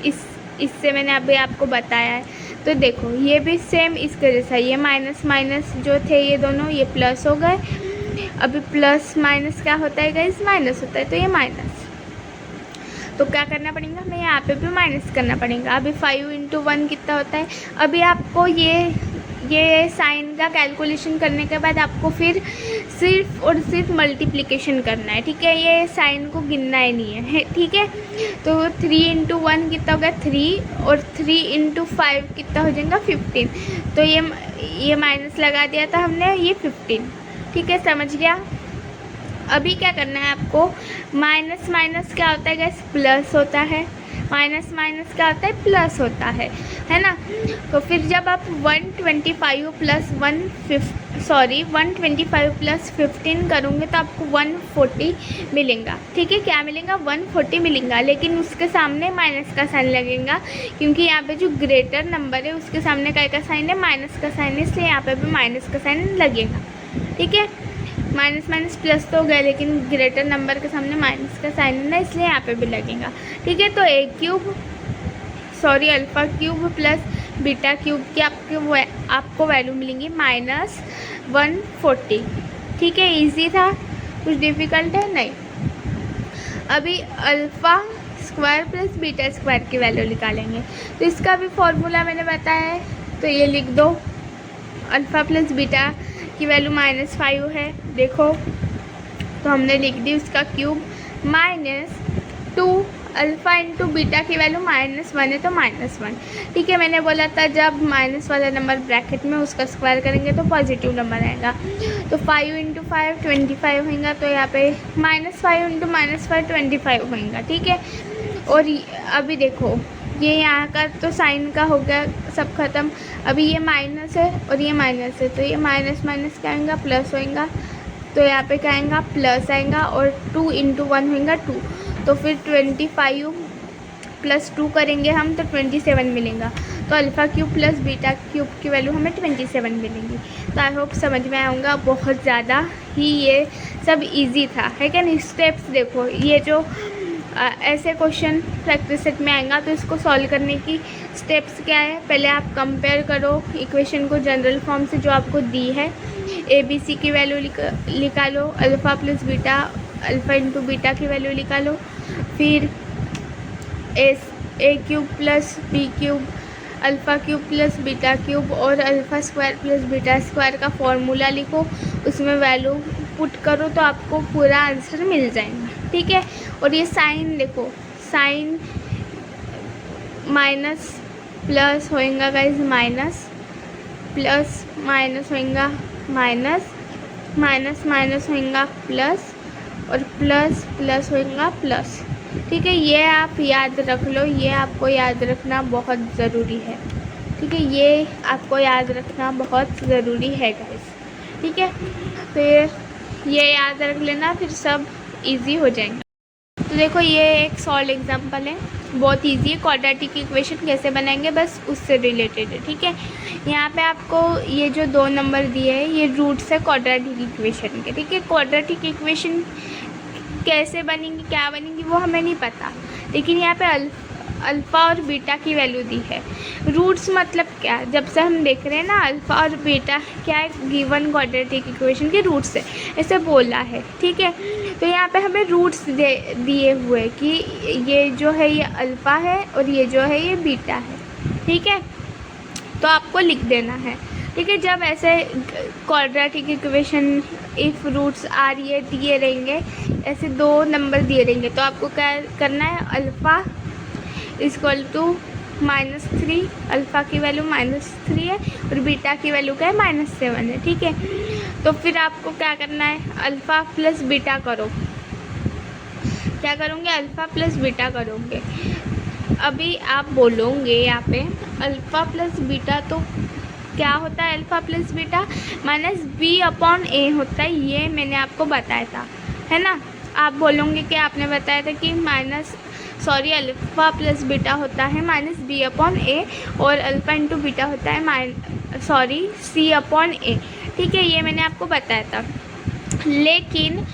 इससे मैंने अभी आपको बताया है। तो देखो ये भी सेम इसके जैसा, ये माइनस माइनस जो थे ये दोनों ये प्लस हो गए। अभी प्लस माइनस क्या होता है गाइस, माइनस होता है, तो ये माइनस। तो क्या करना पड़ेगा, हमें यहाँ पे भी माइनस करना पड़ेगा। अभी 5 इंटू 1 कितना होता है। अभी आपको ये साइन का कैलकुलेशन करने के बाद आपको फिर सिर्फ और सिर्फ मल्टीप्लिकेशन करना है, ठीक है। ये साइन को गिनना ही नहीं है, ठीक है। तो 3 इंटू 1 कितना हो गया, 3, और 3 इंटू 5 कितना हो जाएगा, 15। तो ये ये माइनस लगा दिया था हमने, ये 15। ठीक है, समझ गया। अभी क्या करना है आपको, माइनस माइनस क्या होता है गैस, प्लस होता है। माइनस माइनस क्या होता है, प्लस होता है ना। तो फिर जब आप 125 प्लस 125 प्लस 15 करोगे तो आपको 140 मिलेगा। ठीक है, क्या मिलेगा, 140 मिलेगा। लेकिन उसके सामने माइनस का साइन लगेगा, क्योंकि यहाँ पे जो ग्रेटर नंबर है उसके सामने क्या का साइन है, माइनस का साइन है, इसलिए यहाँ पे भी माइनस का साइन लगेगा। ठीक है, माइनस माइनस प्लस तो हो गया, लेकिन ग्रेटर नंबर के सामने माइनस का साइन है ना, इसलिए यहाँ पे भी लगेगा। ठीक है, तो alpha cube plus beta cube की आपको वैल्यू मिलेंगी -140। ठीक है, इजी था, कुछ डिफ़िकल्ट है नहीं। अभी alpha square plus beta square की वैल्यू निकालेंगे, तो इसका भी फॉर्मूला मैंने बताया है, तो ये लिख दो। अल्फ़ा प्लस बीटा की वैल्यू -5 है, देखो, तो हमने लिख दी उसका क्यूब, -2 अल्फ़ा इंटू बीटा की वैल्यू -1 है, तो -1। ठीक है, मैंने बोला था जब माइनस वाला नंबर ब्रैकेट में उसका स्क्वायर करेंगे तो पॉजिटिव नंबर आएगा। तो 5 इंटू 5 25 होगा, तो यहाँ पे -5 इंटू -5 25 होगा। ठीक है, और अभी देखो ये यहाँ का तो साइन का हो गया सब ख़त्म। अभी ये माइनस है और ये माइनस है, तो ये माइनस माइनस क्या आएगा, प्लस होएगा, तो यहाँ पे क्या आएगा, प्लस आएगा, और 2 इंटू 1 होएगा 2, तो फिर 25 प्लस 2 करेंगे हम तो 27 मिलेगा। तो alpha cube plus beta cube की वैल्यू हमें 27 मिलेंगी। तो आई होप समझ में आऊँगा, बहुत ज़्यादा ही ये सब इजी था, है क्या नहीं। स्टेप्स देखो, ये जो ऐसे क्वेश्चन प्रैक्टिस सेट में आएगा तो इसको सॉल्व करने की स्टेप्स क्या है, पहले आप कंपेयर करो इक्वेशन को जनरल फॉर्म से जो आपको दी है, ABC की वैल्यू निकालो, alpha plus beta, alpha into beta की वैल्यू निकालो, फिर A cube plus B cube, alpha cube plus beta cube और alpha square plus beta square का फॉर्मूला लिखो, उसमें वैल्यू पुट करो तो आपको पूरा आंसर मिल जाएगा। ठीक है, और ये साइन देखो, साइन माइनस प्लस होएगा गाइज, माइनस प्लस माइनस होएगा माइनस, माइनस माइनस होएगा प्लस, और प्लस प्लस होएगा प्लस। ठीक है, ये आप याद रख लो, ये आपको याद रखना बहुत ज़रूरी है। ठीक है, ये आपको याद रखना बहुत ज़रूरी है गाइस। ठीक है, फिर ये याद रख लेना, फिर सब इजी हो जाएगा। तो देखो ये एक सॉल्व एग्जांपल है, बहुत इजी है। क्वाड्रेटिक इक्वेशन कैसे बनाएंगे बस उससे रिलेटेड है। ठीक है, यहाँ पे आपको ये जो 2 नंबर दिए हैं ये रूट्स है क्वाड्रेटिक इक्वेशन के। ठीक है, क्वाड्रेटिक इक्वेशन कैसे बनेंगी, क्या बनेंगी वो हमें नहीं पता, लेकिन यहाँ पे अल्फ़ा और बीटा की वैल्यू दी है। रूट्स मतलब क्या, जब से हम देख रहे हैं ना अल्फ़ा और बीटा क्या है, गिवन क्वाड्रेटिक इक्वेशन के रूट्स है, ऐसे बोला है। ठीक है, तो यहाँ पे हमें रूट्स दिए हुए कि ये जो है ये अल्फ़ा है और ये जो है ये बीटा है। ठीक है, तो आपको लिख देना है। ठीक है, जब ऐसे quadratic equation if roots are ये दिए रहेंगे, ऐसे 2 नंबर दिए रहेंगे, तो आपको क्या करना है, अल्फ़ा इक्वल टू -3, अल्फ़ा की वैल्यू -3 है और बीटा की वैल्यू क्या है, -7 है। ठीक है, तो फिर आपको क्या करना है, अल्फ़ा प्लस बीटा करो, क्या करोगे, अल्फ़ा प्लस बीटा करोगे। अभी आप बोलोगे यहाँ पे अल्फ़ा प्लस बीटा, तो क्या होता है अल्फ़ा प्लस बीटा, -b/a होता है, ये मैंने आपको बताया था, है ना। आप बोलोगे कि आपने बताया था कि अल्फ़ा प्लस बीटा होता है -b/a और अल्फ़ा इंटू बीटा होता है c/a। ठीक है, ये मैंने आपको बताया था, लेकिन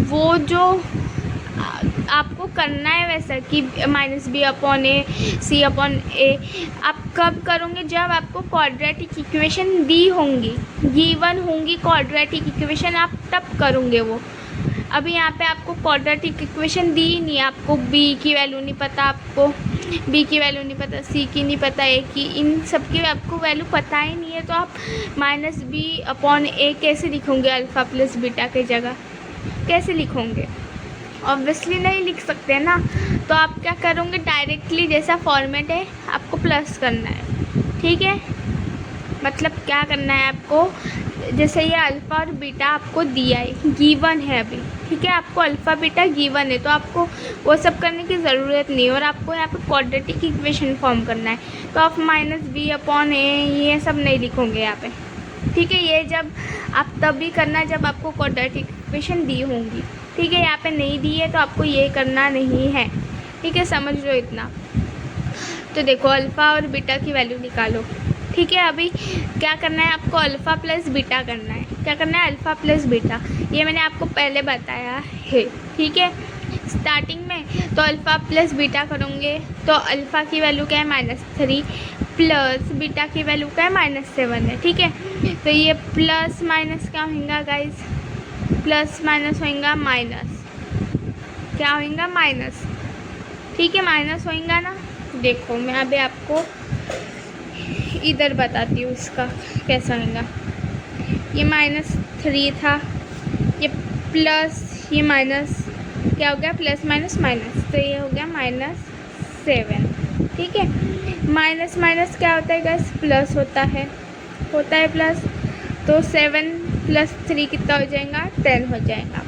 वो जो आपको करना है वैसा कि -b/a c/a आप कब करोगे, जब आपको क्वाड्रेटिक इक्वेशन दी होंगी, गिवन होंगी क्वाड्रेटिक इक्वेशन, आप तब करोगे वो। अभी यहाँ पे आपको क्वाड्रेटिक इक्वेशन दी नहीं है, आपको b की वैल्यू नहीं पता, आपको b की वैल्यू नहीं पता, c की नहीं पता, a की, इन सब की आपको वैल्यू पता ही नहीं है, तो आप -b/a कैसे लिखोगे अल्फ़ा प्लस बीटा की जगह, कैसे लिखोगे, ऑब्वियसली नहीं लिख सकते ना। तो आप क्या करोगे, डायरेक्टली जैसा फॉर्मेट है आपको प्लस करना है। ठीक है, मतलब क्या करना है आपको, जैसे ये अल्फ़ा और बीटा आपको दिया है, गिवन है अभी, ठीक है, आपको अल्फ़ा बीटा गिवन है, तो आपको वो सब करने की ज़रूरत नहीं है। और आपको यहाँ पे क्वाड्रेटिक इक्वेशन फॉर्म करना है, तो आप -b/a ये सब नहीं लिखोगे यहाँ पे, ठीक है। ये जब आप तभी करना जब आपको क्वाड्रेटिक इक्वेशन दी होंगी, ठीक है। यहाँ पे नहीं दी है तो आपको ये करना नहीं है, ठीक है, समझ लो इतना। तो देखो अल्फ़ा और बीटा की वैल्यू निकालो, ठीक है। अभी क्या करना है आपको, अल्फ़ा प्लस बीटा करना है। क्या करना है, अल्फ़ा प्लस बीटा, ये मैंने आपको पहले बताया है, ठीक है, स्टार्टिंग में। तो अल्फ़ा प्लस बीटा करोगे तो अल्फ़ा की वैल्यू क्या है -3 प्लस बीटा की वैल्यू क्या है -7 है, ठीक है। तो ये प्लस माइनस क्या होगा गाइज, प्लस माइनस होगा माइनस, क्या होगा माइनस, ठीक है, माइनस होगा ना। देखो मैं अभी आपको इधर बताती हूँ इसका कैसा होगा। ये -3 था, ये प्लस, ये माइनस, क्या हो गया, प्लस माइनस माइनस, तो ये हो गया -7, ठीक है। माइनस माइनस क्या होता है गाइस, प्लस होता है प्लस। तो 7 + 3 कितना हो जाएगा, 10 हो जाएगा।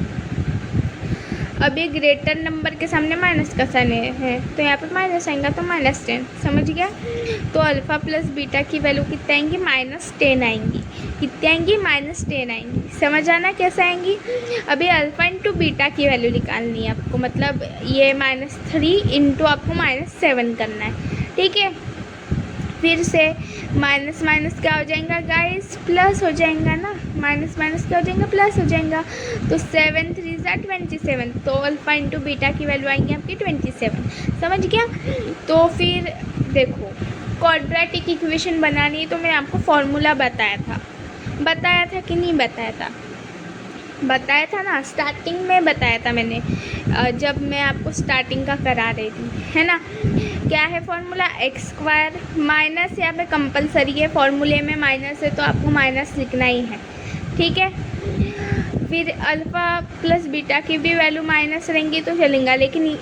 अब ये ग्रेटर नंबर के सामने माइनस का साइन है, तो यहाँ पे माइनस आएगा, तो -10, समझ गया। तो अल्फ़ा प्लस बीटा की वैल्यू कितनी आएंगी, -10 आएंगी। कितनी आएंगी, -10 आएंगी। समझ आना कैसे आएंगी। अभी अल्फ़ा इंटू बीटा की वैल्यू निकालनी है आपको, मतलब ये -3 इंटू आपको -7 करना है, ठीक है। फिर से माइनस माइनस क्या हो जाएगा गाइस, प्लस हो जाएगा ना, माइनस माइनस क्या हो जाएगा, प्लस हो जाएगा। तो 7 3 27, तो अल्फ़ा इंटू बीटा की वैल्यू आएंगी आपकी 27, समझ गया। तो फिर देखो क्वाड्रेटिक इक्वेशन बनानी है, तो मैंने आपको फॉर्मूला बताया था कि नहीं बताया था ना, स्टार्टिंग में बताया था मैंने, जब मैं आपको स्टार्टिंग का करा रही थी, है ना। क्या है फॉर्मूला, x² माइनस, यहाँ पे कंपलसरी है, फॉर्मूले में माइनस है तो आपको माइनस लिखना ही है, ठीक है। फिर अल्फ़ा प्लस बीटा की भी वैल्यू माइनस रहेंगी तो चलेगा, लेकिन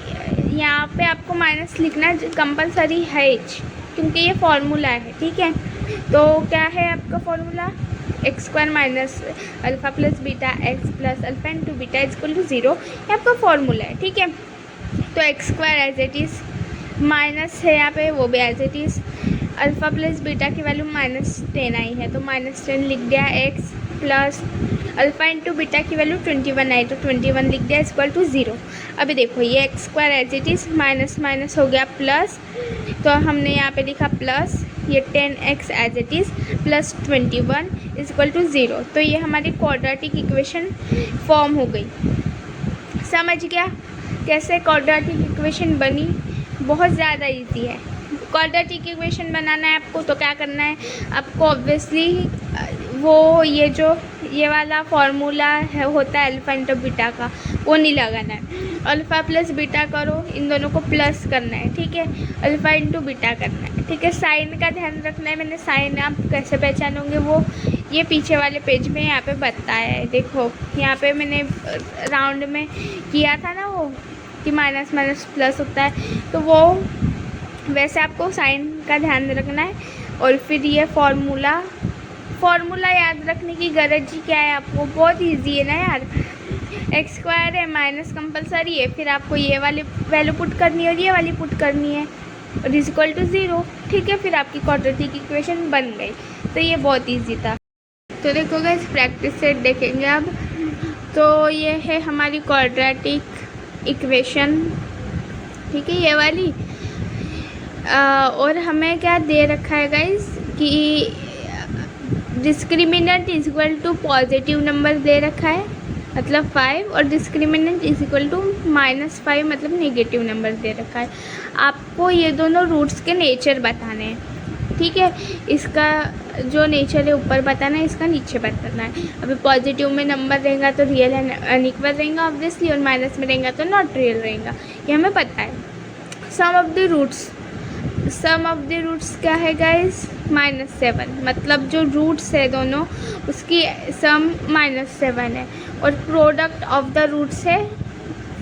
यहाँ पे आपको माइनस लिखना कंपलसरी है, क्योंकि ये फॉर्मूला है, ठीक है। तो क्या है आपका formula, x² minus alpha plus beta x plus alpha into beta equal to 0, ये आपका फॉर्मूला है, ठीक है। तो x² as it is, minus है यहाँ पे वो भी as it is, alpha plus beta की वैल्यू -10 आई है तो -10 लिख दिया, x plus alpha into beta की वैल्यू 21 आई तो 21 लिख दिया इक्वल टू 0। अभी देखो ये x² as it is, minus minus हो गया प्लस, तो हमने यहाँ पे लिखा प्लस, ये 10x as it is plus 21 equal to 0। तो ये हमारी क्वाड्रेटिक इक्वेशन फॉर्म हो गई। समझ गया कैसे क्वाड्रेटिक इक्वेशन बनी, बहुत ज़्यादा इजी है। क्वाड्रेटिक इक्वेशन बनाना है आपको तो क्या करना है, आपको ऑब्वियसली वो ये वाला फार्मूला है होता है अल्फ़ा इंटू बीटा का, वो नहीं लगाना है। अल्फ़ा प्लस बीटा करो, इन दोनों को प्लस करना है, ठीक है, अल्फ़ा इंटू बीटा करना है, ठीक है। साइन का ध्यान रखना है, मैंने साइन आप कैसे पहचानोगे वो ये पीछे वाले पेज में यहाँ पे बताया है। देखो यहाँ पे मैंने राउंड में किया था ना वो कि माइनस माइनस प्लस होता है, तो वो वैसे आपको साइन का ध्यान रखना है। और फिर ये फार्मूला याद रखने की गरज ही क्या है आपको, बहुत इजी है ना यार। x² है, माइनस कंपलसरी है, फिर आपको ये वाली वैल्यू पुट करनी है और ये वाली पुट करनी है और इक्वल टू 0, ठीक है। फिर आपकी क्वाड्रेटिक इक्वेशन बन गई। तो ये बहुत इजी था। तो देखो गाइस प्रैक्टिस सेट देखेंगे अब। तो ये है हमारी क्वाड्रेटिक इक्वेशन, ठीक है, ये वाली। और हमें क्या दे रखा है गाइस कि discriminant is equal to positive number दे रखा है मतलब 5, और डिस्क्रिमिनेंट इज इक्वल टू -5 मतलब नेगेटिव नंबर दे रखा है। आपको ये दोनोन रूट्स के नेचर बताने हैं, ठीक है। इसका जो नेचर है ऊपर बताना है, इसका नीचे बताना है। अभी पॉजिटिव में नंबर रहेगा तो रियल एंड अनइक्वल रहेगा ऑब्वियसली, और माइनस में रहेगा तो नॉट रियल रहेगा, ये हमें पता है। सम ऑफ द रूट्स क्या है गाइस, -7, मतलब जो रूट्स है दोनों उसकी सम -7 है, और प्रोडक्ट ऑफ द रूट्स है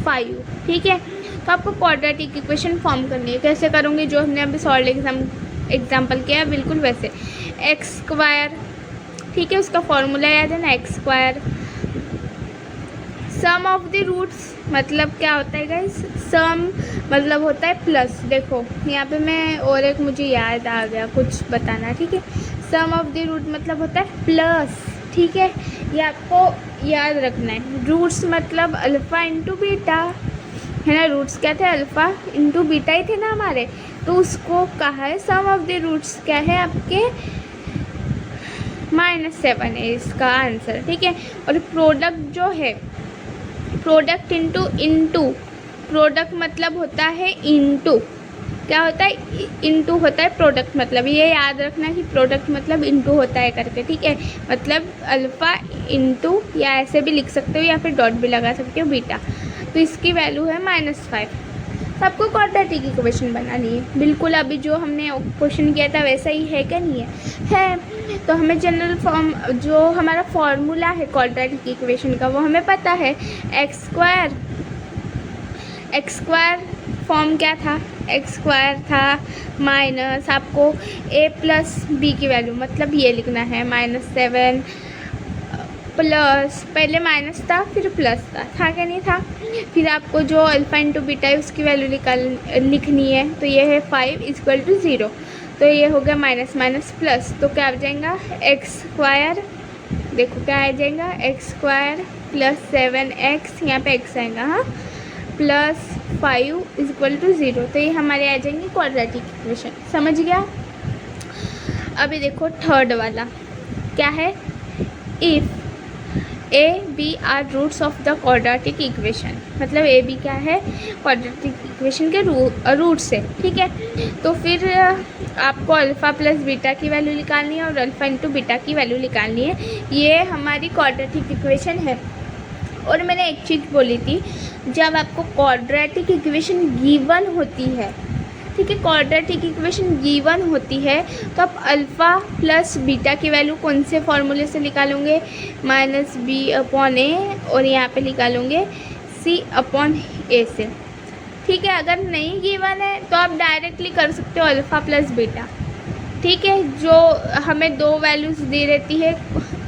5, ठीक है। तो आपको क्वाड्रेटिक इक्वेशन फॉर्म करनी है। कैसे करोगे, जो हमने अभी सॉल्व एग्जाम्पल किया है बिल्कुल वैसे। एक्स स्क्वायर, ठीक है, उसका फॉर्मूला याद है ना, x square. Sum of the roots मतलब क्या होता है गाइस, सम मतलब होता है प्लस। देखो यहाँ पे मैं और एक मुझे याद आ गया कुछ बताना, ठीक है। सम ऑफ द रूट मतलब होता है प्लस, ठीक है, ये आपको याद रखना है। रूट्स मतलब अल्फ़ा इंटू बीटा, है ना, रूट्स क्या थे, अल्फ़ा इंटू बीटा ही थे ना हमारे, तो उसको कहा है सम ऑफ द रूट्स क्या है आपके -7 है इसका आंसर, ठीक है। और प्रोडक्ट जो है, प्रोडक्ट इंटू प्रोडक्ट मतलब होता है इंटू, क्या होता है, इंटू होता है प्रोडक्ट, मतलब ये याद रखना कि प्रोडक्ट मतलब इंटू होता है करके, ठीक है। मतलब अल्फ़ा इंटू, या ऐसे भी लिख सकते हो या फिर डॉट भी लगा सकते हो, बीटा। तो इसकी वैल्यू है -5। तो आपको क्वाड्रेटिक इक्वेशन बनानी है, बिल्कुल अभी जो हमने क्वेश्चन किया था वैसा ही है क्या, नहीं है। तो हमें जनरल फॉर्म जो हमारा फॉर्मूला है क्वाड्रेटिक इक्वेशन का वो हमें पता है, एक्स स्क्वायर फॉर्म क्या था, एक्स स्क्वायर था माइनस आपको a प्लस बी की वैल्यू, मतलब ये लिखना है -7 प्लस, पहले माइनस था फिर प्लस था क्या नहीं था। फिर आपको जो अल्फ़ा इंटू बीटा है उसकी वैल्यू लिखनी है, तो ये है 5 = 0, तो ये हो गया माइनस माइनस प्लस, तो क्या आ जाएगा एक्स स्क्वायर, देखो क्या आ जाएगा एक्स स्क्वायर प्लस 7x, यहाँ पे x आएगा, हाँ, प्लस 5 = 0, तो ये हमारे आ जाएंगे क्वाड्रेटिक इक्वेशन, समझ गया। अभी देखो थर्ड वाला क्या है, if A B are roots of the quadratic equation, मतलब ए बी क्या है, क्वाड्रेटिक इक्वेशन के रूट्स है, ठीक है। तो फिर आपको अल्फ़ा प्लस बीटा की वैल्यू निकालनी है और अल्फ़ा इंटू बीटा की वैल्यू निकालनी है, ये हमारी क्वाड्रेटिक इक्वेशन है। और मैंने एक चीज़ बोली थी, जब आपको क्वाड्रेटिक इक्वेशन गिवन होती है, ठीक है, क्वाड्रेटिक इक्वेशन गिवन होती है, तो आप अल्फ़ा प्लस बीटा की वैल्यू कौन से फॉर्मूले से निकालोगे, -b/a, और यहाँ पे निकालोगे c/a से, ठीक है। अगर नहीं गिवन है तो आप डायरेक्टली कर सकते हो अल्फ़ा प्लस बीटा, ठीक है। जो हमें दो वैल्यूज़ दी रहती है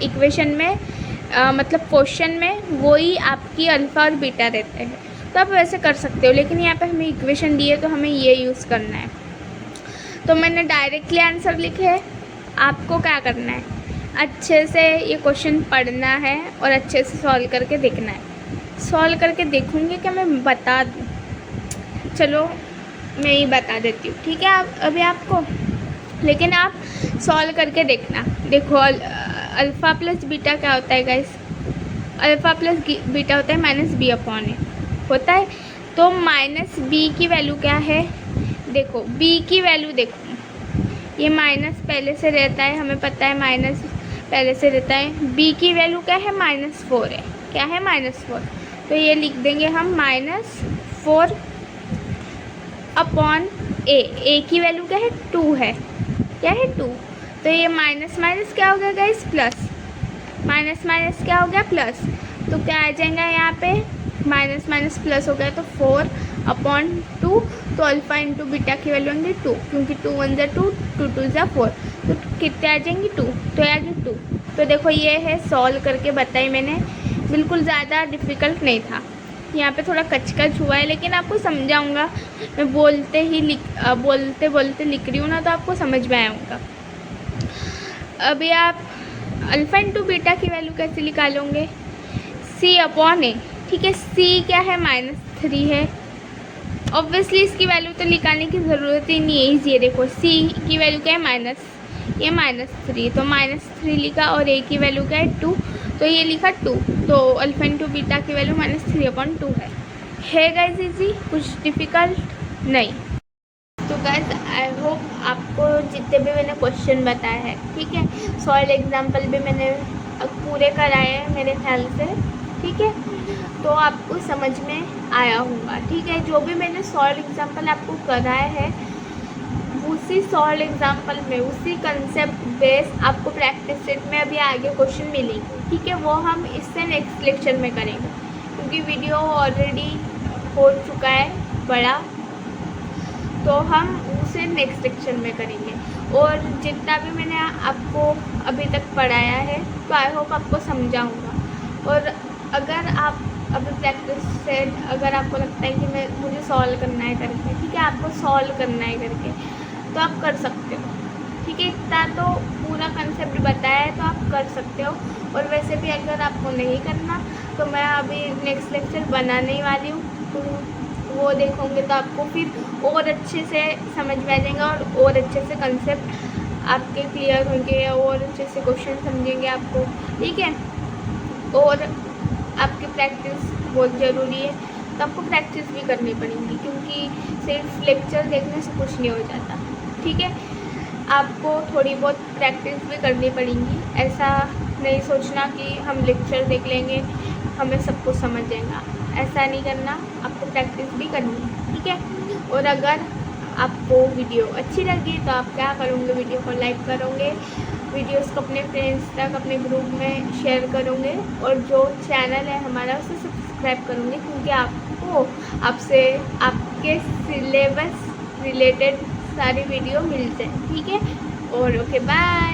इक्वेशन में, मतलब क्वेश्चन में, वही आपकी अल्फ़ा और बीटा रहते हैं, तो आप वैसे कर सकते हो। लेकिन यहाँ पे हमें इक्वेशन दी है तो हमें ये यूज़ करना है, तो मैंने डायरेक्टली आंसर लिखे है। आपको क्या करना है, अच्छे से ये क्वेश्चन पढ़ना है और अच्छे से सॉल्व करके देखना है। सॉल्व करके देखूँगी क्या मैं बता दूँ, चलो मैं ही बता देती हूँ, ठीक है, आप अभी आपको, लेकिन आप सॉल्व करके देखना। देखो अल्फ़ा प्लस बीटा क्या होता है गाइस, अल्फ़ा प्लस बीटा होता है -b/a होता है। तो -b की वैल्यू क्या है, देखो b की वैल्यू, देखो ये माइनस पहले से रहता है, हमें पता है माइनस पहले से रहता है। b की वैल्यू क्या है, -4 है, क्या है -4, तो ये लिख देंगे हम -4 अपॉन a की वैल्यू क्या है 2 है, क्या है 2, तो ये माइनस माइनस क्या हो गया गाइस, प्लस, माइनस माइनस क्या हो गया प्लस, तो क्या आ जाएगा यहाँ पे माइनस माइनस प्लस हो गया, तो 4/2, तो अल्फ़ा इंटू बीटा की वैल्यू होंगी 2, क्योंकि 2 1 ज़ा 2, 2 2 ज़ा 4, तो कितने आ जाएंगी 2, तो आ गई 2। तो देखो ये है, सॉल्व करके बताई मैंने, बिल्कुल ज़्यादा डिफ़िकल्ट नहीं था। यहाँ पे थोड़ा कचकच हुआ है, लेकिन आपको समझाऊँगा, मैं बोलते बोलते लिख रही हूँ ना, तो आपको समझ में आऊँगा। अभी आप अल्फ़ा इंटू बीटा की वैल्यू कैसे निकालोगे, c/a, ठीक है। c क्या है, -3 है, ऑब्वियसली इसकी वैल्यू तो निकालने की ज़रूरत ही नहीं है, इजी है। देखो c की वैल्यू क्या है, ये -3, तो -3 लिखा, और a की वैल्यू क्या है 2, तो ये लिखा 2, तो अल्फ़ा इंटू बीटा की वैल्यू -3/2 है गाइस, इजी, कुछ डिफ़िकल्ट नहीं। तो गाइस आई होप आपको जितने भी मैंने क्वेश्चन बताए हैं, ठीक है, सॉइल एग्जाम्पल भी मैंने पूरे कराए हैं मेरे ख्याल से, ठीक है, तो आपको समझ में आया होगा, ठीक है। जो भी मैंने सॉइल एग्जाम्पल आपको कराए हैं, उसी सॉल्व एग्जाम्पल में, उसी कंसेप्ट बेस आपको प्रैक्टिस सेट में अभी आगे क्वेश्चन मिलेंगे, ठीक है। वो हम इससे नेक्स्ट लेक्चर में करेंगे, क्योंकि वीडियो ऑलरेडी हो चुका है बड़ा, तो हम उसे नेक्स्ट लेक्चर में करेंगे। और जितना भी मैंने आपको अभी तक पढ़ाया है तो आई होप आपको समझा होगा। और अगर आप अभी प्रैक्टिस से अगर आपको लगता है कि मुझे सॉल्व करना है करके, ठीक है, आपको सॉल्व करना है करके, तो आप कर सकते हो, ठीक है। इतना तो पूरा कंसेप्ट बताया है तो आप कर सकते हो। और वैसे भी अगर आपको नहीं करना तो मैं अभी नेक्स्ट लेक्चर बनाने ही वाली हूँ, तो वो देखोगे तो आपको फिर और अच्छे से समझ में आ जाएगा और अच्छे से कंसेप्ट आपके क्लियर होंगे और अच्छे से क्वेश्चन समझेंगे आपको, ठीक है। और आपकी प्रैक्टिस बहुत ज़रूरी है, तो आपको प्रैक्टिस भी करनी पड़ेगी, क्योंकि सिर्फ लेक्चर देखने से कुछ नहीं हो जाता, ठीक है। आपको थोड़ी बहुत प्रैक्टिस भी करनी पड़ेगी। ऐसा नहीं सोचना कि हम लेक्चर देख लेंगे हमें सब कुछ समझ जाएगा, ऐसा नहीं करना, आपको प्रैक्टिस भी करनी है, ठीक है। और अगर आपको वीडियो अच्छी लगी तो आप क्या करोगे, वीडियो को लाइक करोगे, वीडियोस को अपने फ्रेंड्स तक अपने ग्रुप में शेयर करोगे, और जो चैनल है हमारा उसे सब्सक्राइब करोगे, क्योंकि आपको आपसे आपके सिलेबस रिलेटेड सारी वीडियो मिलते हैं, ठीक है। और ओके बाय।